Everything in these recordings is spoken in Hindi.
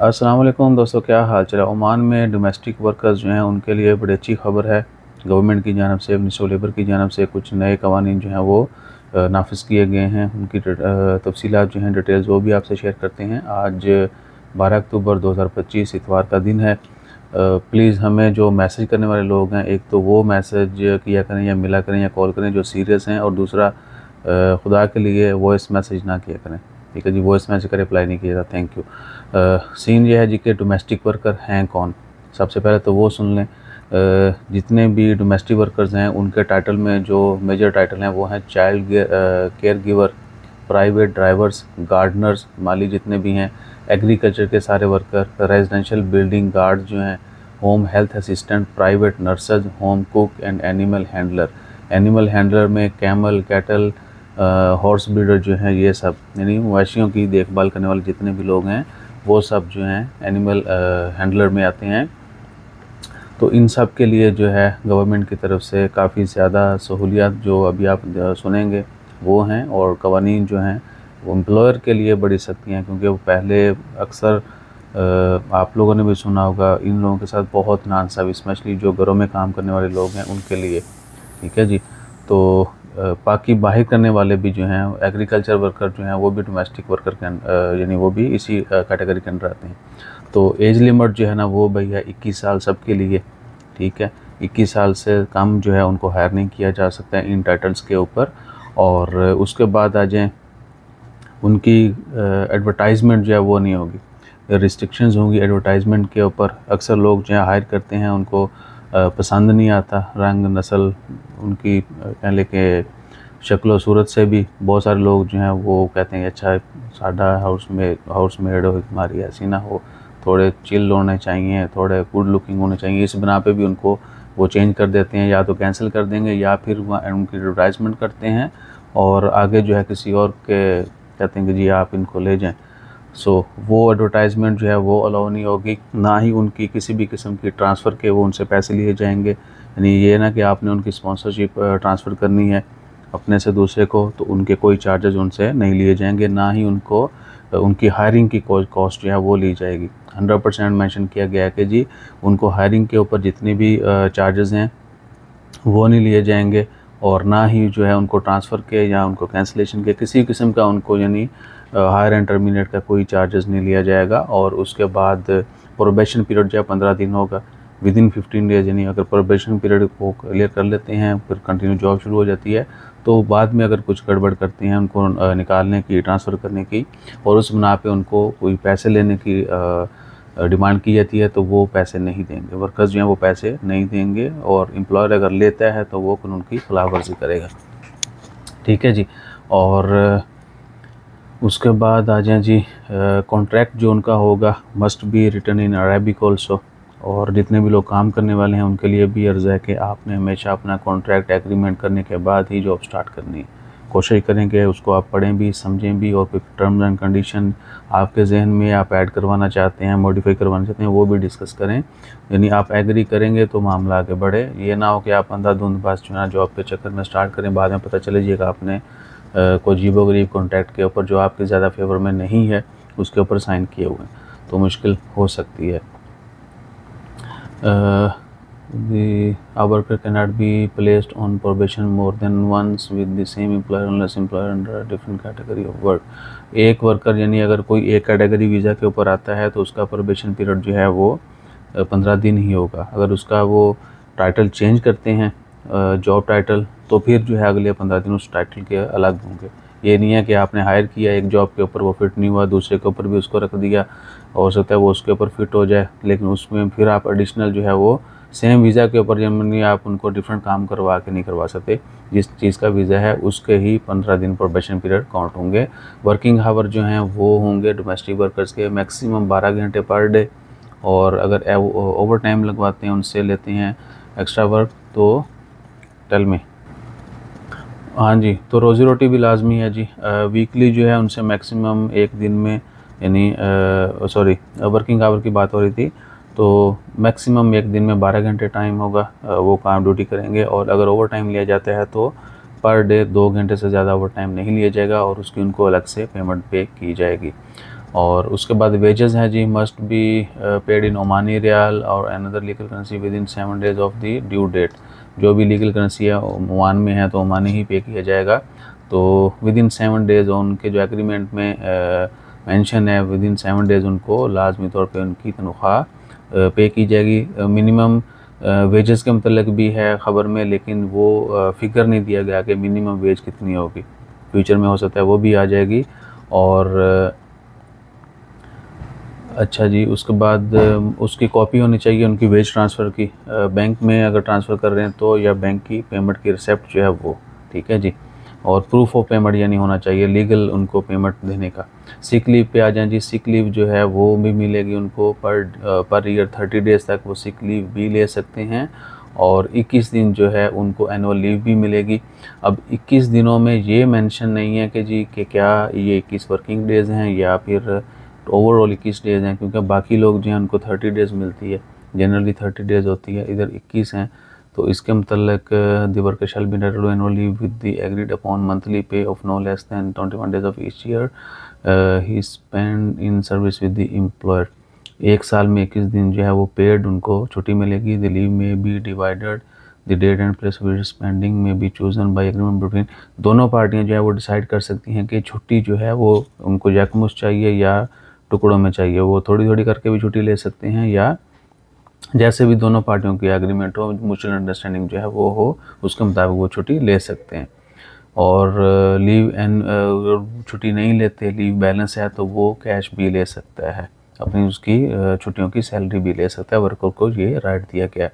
अस्सलाम वालेकुम दोस्तों, क्या हाल चाल है। ओमान में डोमेस्टिक वर्कर्स जो हैं उनके लिए बड़ी अच्छी खबर है। गवर्नमेंट की जानिब से, मिनिस्ट्री ऑफ लेबर की जानिब से कुछ नए कवानीन जो हैं वो नाफिज किए गए हैं। उनकी तफसीलात जो हैं, डिटेल्स, वो भी आपसे शेयर करते हैं। आज 12 अक्टूबर 2025 इतवार का दिन है। प्लीज़ हमें जो मैसेज करने वाले लोग हैं, एक तो वो मैसेज किया करें या मिला करें या कॉल करें जो सीरियस हैं, और दूसरा खुदा के लिए वॉइस मैसेज ना किया करें। ठीक है जी, वॉइस मैसेज का रिप्लाई नहीं किया था। Thank you. सीन ये है जी कि डोमेस्टिक वर्कर हैं कौन। सबसे पहले तो वो सुन लें। जितने भी डोमेस्टिक वर्कर्स हैं उनके टाइटल में जो मेजर टाइटल हैं वो हैं child care giver, private drivers, gardeners, माली जितने भी हैं, एग्रीकल्चर के सारे वर्कर, रेजिडेंशियल बिल्डिंग गार्ड जो हैं, home health assistant, private nurses, home cook and animal handler. Animal handler में कैमल, कैटल, हॉर्स ब्रीडर जो हैं, ये सब यानी मवेशियों की देखभाल करने वाले जितने भी लोग हैं वो सब जो हैं एनिमल हैंडलर में आते हैं। तो इन सब के लिए जो है गवर्नमेंट की तरफ से काफ़ी ज़्यादा सहूलियात जो अभी आप सुनेंगे वो हैं, और कवानीन जो हैं वो एम्प्लॉयर के लिए बड़ी सख्ती हैं, क्योंकि वो पहले अक्सर आप लोगों ने भी सुना होगा, इन लोगों के साथ बहुत नाइंसाफ़ी, स्पेशली जो घरों में काम करने वाले लोग हैं उनके लिए। ठीक है जी। तो बाकी बाहर करने वाले भी जो हैं, एग्रीकल्चर वर्कर जो हैं, वो भी डोमेस्टिक वर्कर के यानी वो भी इसी कैटेगरी के अंदर आते हैं। तो एज लिमिट जो है ना वो भैया 21 साल सबके लिए। ठीक है, 21 साल से कम जो है उनको हायर नहीं किया जा सकता है इन टाइटल्स के ऊपर। और उसके बाद आ जाएँ, उनकी एडवर्टाइजमेंट जो है वो नहीं होगी, रिस्ट्रिक्शंस होंगी एडवर्टाइजमेंट के ऊपर। अक्सर लोग जो है हायर करते हैं उनको पसंद नहीं आता, रंग नस्ल उनकी कह ले के शक्ल और सूरत से भी बहुत सारे लोग जो हैं वो कहते हैं अच्छा साडा हाउसमेड हो, हमारी ऐसी ना हो, थोड़े चिल होने चाहिए, थोड़े गुड लुकिंग होने चाहिए। इस बना पे भी उनको वो चेंज कर देते हैं, या तो कैंसिल कर देंगे या फिर उनकी एडवर्टाइजमेंट करते हैं और आगे जो है किसी और के कहते हैं कि जी आप इनको ले जाएं। सो वो एडवर्टाइजमेंट जो है वो अलाउ नहीं होगी, ना ही उनकी किसी भी किस्म की ट्रांसफ़र के वो उनसे पैसे लिए जाएंगे। यानी ये ना कि आपने उनकी स्पॉन्सरशिप ट्रांसफ़र करनी है अपने से दूसरे को, तो उनके कोई चार्जेस उनसे नहीं लिए जाएंगे, ना ही उनको उनकी हायरिंग की कॉस्ट जो है वो ली जाएगी। 100% मेंशन किया गया है कि जी उनको हायरिंग के ऊपर जितनी भी चार्जेस हैं वो नहीं लिए जाएंगे, और ना ही जो है उनको ट्रांसफ़र के या उनको कैंसिलेशन के किसी किस्म का उनको यानी हायर एंड टर्मिनेट का कोई चार्जेस नहीं लिया जाएगा। और उसके बाद प्रोबेशन पीरियड जो है 15 दिन होगा, विद इन 15 डेज़। यानी अगर प्रोबेशन पीरियड को क्लियर कर लेते हैं फिर कंटिन्यू जॉब शुरू हो जाती है, तो बाद में अगर कुछ गड़बड़ करते हैं उनको निकालने की, ट्रांसफ़र करने की, और उस बना पे उनको कोई पैसे लेने की डिमांड की जाती है, तो वो पैसे नहीं देंगे, वर्कर्स जो हैं वो पैसे नहीं देंगे, और एम्प्लॉयर अगर लेता है तो वो कानून की खिलाफ वर्जी करेगा। ठीक है जी। और उसके बाद आ जाए जी, कॉन्ट्रैक्ट जो उनका होगा must be written in Arabic also. और जितने भी लोग काम करने वाले हैं उनके लिए भी अर्ज़ है कि आपने हमेशा अपना कॉन्ट्रैक्ट एग्रीमेंट करने के बाद ही जॉब स्टार्ट करनी है। कोशिश करें कि उसको आप पढ़ें भी, समझें भी, और कोई टर्म्स एंड कंडीशन आपके जहन में आप ऐड करवाना चाहते हैं, मॉडिफाई करवाना चाहते हैं, वो भी डिस्कस करें। यानी आप एग्री करेंगे तो मामला आगे बढ़े। ये ना हो कि आप अंधाधुंध बस जो है जॉब के चक्कर में स्टार्ट करें, बाद में पता चले जी आपने कोई अजीबो गरीब कॉन्ट्रैक्ट के ऊपर जो आपके ज़्यादा फेवर में नहीं है उसके ऊपर साइन किए हुए हैं, तो मुश्किल हो सकती है। A worker cannot be placed on probation more than once with the same employer unless employer under a different category of work। एक वर्कर यानी अगर कोई एक कैटेगरी वीज़ा के ऊपर आता है तो उसका प्रोबेशन पीरियड जो है वो 15 दिन ही होगा। अगर उसका वो टाइटल चेंज करते हैं, जॉब टाइटल, तो फिर जो है अगले 15 दिन उस टाइटल के अलग होंगे। ये नहीं है कि आपने हायर किया एक जॉब के ऊपर, वो फिट नहीं हुआ, दूसरे के ऊपर भी उसको रख दिया, हो सकता है वो उसके ऊपर फिट हो जाए, लेकिन उसमें फिर आप एडिशनल जो है वो सेम वीज़ा के ऊपर जब आप उनको डिफरेंट काम करवा के नहीं करवा सकते। जिस चीज़ का वीज़ा है उसके ही 15 दिन प्रोबेशन पीरियड काउंट होंगे। वर्किंग हावर जो हैं वो होंगे डोमेस्टिक वर्कर्स के मैक्सिमम 12 घंटे पर डे, और अगर ओवर टाइम लगवाते हैं उनसे लेते हैं एक्स्ट्रा वर्क। तो टेल में हाँ जी, तो रोज़ी रोटी भी लाजमी है जी। वीकली जो है उनसे मैक्सिमम एक दिन में यानी वर्किंग आवर की बात हो रही थी, तो मैक्सिमम एक दिन में 12 घंटे टाइम होगा, वो काम ड्यूटी करेंगे। और अगर ओवर टाइम लिया जाता है तो पर डे 2 घंटे से ज़्यादा ओवर टाइम नहीं लिया जाएगा, और उसकी उनको अलग से पेमेंट पे की जाएगी। और उसके बाद वेजेस हैं जी, must be paid in Omani rial और another legal currency within 7 days of the due date. जो भी लीगल करेंसी है ओमान में है तो ओमानी ही पे किया जाएगा। तो विद इन 7 डेज उनके जो एग्रीमेंट में मेंशन है, विद इन 7 डेज उनको लाजमी तौर पे उनकी तनख्वाह पे की जाएगी। मिनिमम वेजेस के मतलब भी है ख़बर में, लेकिन वो फिगर नहीं दिया गया कि मिनिमम वेज कितनी होगी। फ्यूचर में हो सकता है वो भी आ जाएगी। और अच्छा जी, उसके बाद उसकी कॉपी होनी चाहिए उनकी वेज ट्रांसफ़र की, बैंक में अगर ट्रांसफ़र कर रहे हैं तो, या बैंक की पेमेंट की रिसिप्ट जो है वो, ठीक है जी। और प्रूफ ऑफ पेमेंट यानी होना चाहिए लीगल उनको पेमेंट देने का। सिक लीव पे आ जाएं जी, सिक लीव जो है वो भी मिलेगी उनको पर ईयर 30 डेज़ तक वो सिक लीव भी ले सकते हैं। और 21 दिन जो है उनको एनुअल लीव भी मिलेगी। अब 21 दिनों में ये मेंशन नहीं है कि जी कि क्या ये 21 वर्किंग डेज़ हैं या फिर ओवरऑल 21 डेज़ हैं, क्योंकि बाकी लोग जो हैं उनको 30 डेज़ मिलती है, जनरली 30 डेज़ होती है, इधर 21 हैं। तो इसके मतलब the worker shall be entitled to annual leave with the agreed upon monthly pay of no less than 21 days of each year he spend in service with the employer. एक साल में 21 दिन जो है वो पेड उनको छुट्टी मिलेगी। The leave may be divided, the date and place of spending may be chosen by agreement between. दोनों पार्टियां जो है वो डिसाइड कर सकती हैं कि छुट्टी जो है वो उनको यकमुश्त चाहिए या टुकड़ों में चाहिए। वो थोड़ी थोड़ी करके भी छुट्टी ले सकते हैं, या जैसे भी दोनों पार्टियों की एग्रीमेंट हो, म्यूचुअल अंडरस्टैंडिंग जो है वो हो, उसके मुताबिक वो छुट्टी ले सकते हैं। और लीव एंड छुट्टी नहीं लेते, लीव बैलेंस है, तो वो कैश भी ले सकता है, अपनी उसकी छुट्टियों की सैलरी भी ले सकता है। वर्कर को ये राइट दिया गया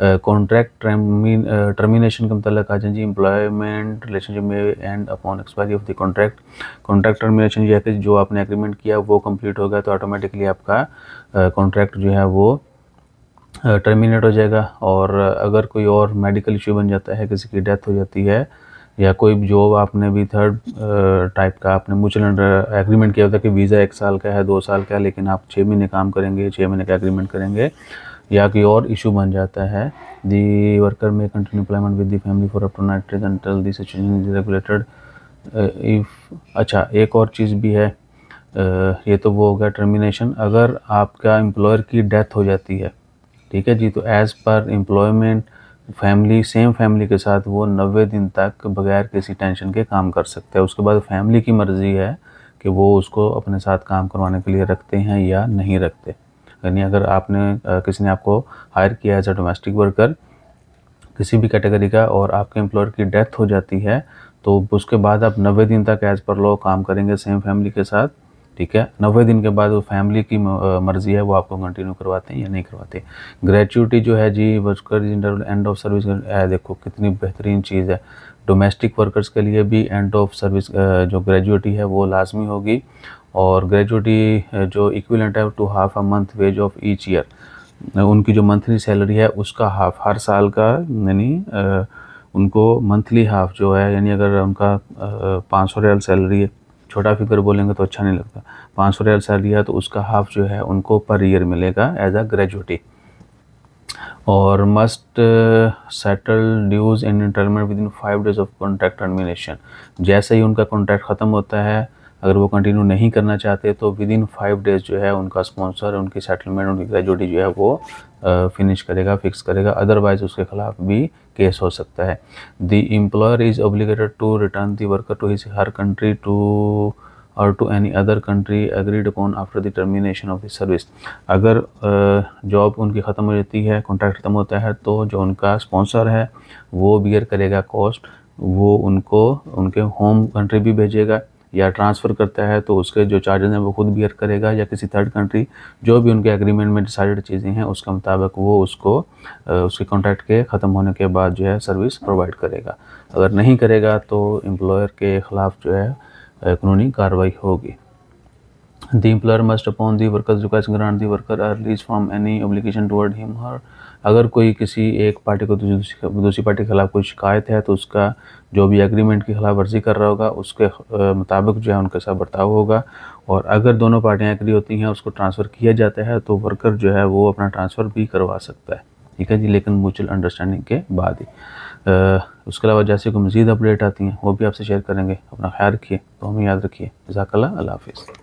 है। कॉन्ट्रैक्ट टर्मिनेशन के मतलब आ जाए जी, एम्प्लॉयमेंट रिलेशनशिप में and upon expiry of the contract. Contract termination ये है कि जो आपने एग्रीमेंट किया वो कंप्लीट हो गया तो ऑटोमेटिकली आपका कॉन्ट्रैक्ट जो है वो टर्मिनेट हो जाएगा। और अगर कोई और मेडिकल इशू बन जाता है, किसी की डेथ हो जाती है, या कोई जॉब आपने भी थर्ड टाइप का आपने म्यूचुअल अंडर एग्रीमेंट किया होता है कि वीज़ा 1 साल का है, 2 साल का है, लेकिन आप 6 महीने काम करेंगे, 6 महीने का एग्रीमेंट करेंगे, या कोई और इशू बन जाता है, the worker may continue employment with the family for up to 90 days until the situation is regulated if. अच्छा, एक और चीज़ भी है, ये तो वो हो गया टर्मिनेशन। अगर आपका एम्प्लॉयर की डेथ हो जाती है, ठीक है जी, तो as per employment family, same family के साथ वो 90 दिन तक बगैर किसी टेंशन के काम कर सकते हैं। उसके बाद फैमिली की मर्ज़ी है कि वो उसको अपने साथ काम करवाने के लिए रखते हैं या नहीं रखते। यानी अगर आपने किसी ने आपको हायर किया एज अ डोमेस्टिक वर्कर किसी भी कैटेगरी का, और आपके एम्प्लॉयर की डेथ हो जाती है, तो उसके बाद आप 90 दिन तक एज़ पर लॉ काम करेंगे सेम फैमिली के साथ, ठीक है। 90 दिन के बाद वो फैमिली की मर्ज़ी है, वो आपको कंटिन्यू करवाते हैं या नहीं करवाते। ग्रेचुइटी जो है जी, वर्कर एंड ऑफ सर्विस, देखो कितनी बेहतरीन चीज़ है। डोमेस्टिक वर्कर्स के लिए भी एंड ऑफ सर्विस जो ग्रेचुइटी है वो लाजमी होगी। और ग्रेचुइटी जो इक्विवेलेंट है to half a month wage of each year, उनकी जो मंथली सैलरी है उसका हाफ, हर साल का, यानी उनको मंथली हाफ जो है, यानी अगर उनका 500 रियाल सैलरी है, छोटा फिगर बोलेंगे तो अच्छा नहीं लगता, 500 रियाल सैलरी है तो उसका हाफ जो है उनको पर ईयर मिलेगा एज अ ग्रेजुएटी। और must settle dues in interment within 5 days of contract termination. जैसे ही उनका कॉन्ट्रैक्ट ख़त्म होता है, अगर वो कंटिन्यू नहीं करना चाहते तो विद इन 5 डेज़ जो है उनका स्पॉन्सर उनकी सेटलमेंट, उनकी ग्रेजुएटी जो है वो फिनिश करेगा, फिक्स करेगा। अदरवाइज उसके खिलाफ भी केस हो सकता है। The employer is obligated to return the worker to his her country to और to any other country agreed upon after the termination of the service. अगर जॉब उनकी ख़त्म हो जाती है, कॉन्ट्रैक्ट ख़त्म होता है, तो जो उनका स्पॉन्सर है वो बियर करेगा कॉस्ट, वो उनको उनके होम कंट्री भी भेजेगा, या ट्रांसफ़र करता है तो उसके जो चार्जेस हैं वो खुद बियर करेगा, या किसी थर्ड कंट्री, जो भी उनके एग्रीमेंट में डिसाइडेड चीज़ें हैं उसके मुताबिक वो उसको उसके कॉन्ट्रैक्ट के ख़त्म होने के बाद जो है सर्विस प्रोवाइड करेगा। अगर नहीं करेगा तो एम्प्लॉयर के ख़िलाफ़ जो है कानूनी कार्रवाई होगी। The employer must upon the worker's request grant the worker a release from any obligation toward him or। अगर कोई किसी एक पार्टी को दूसरी पार्टी के खिलाफ कोई शिकायत है तो उसका जो भी एग्रीमेंट की खिलाफ वर्जी कर रहा होगा उसके मुताबिक जो है उनके साथ बर्ताव होगा। और अगर दोनों पार्टियां एग्री होती हैं, उसको ट्रांसफ़र किया जाता है, तो वर्कर जो है वो अपना ट्रांसफ़र भी करवा सकता है, ठीक है जी, लेकिन म्यूचुअल अंडरस्टैंडिंग के बाद ही। उसके अलावा जैसे कोई मज़ीद अपडेट आती हैं वो भी आपसे शेयर करेंगे। अपना ख्याल रखिए, तो हमें याद रखिए। जज़ाकल्लाह, अल्लाह हाफ़िज़।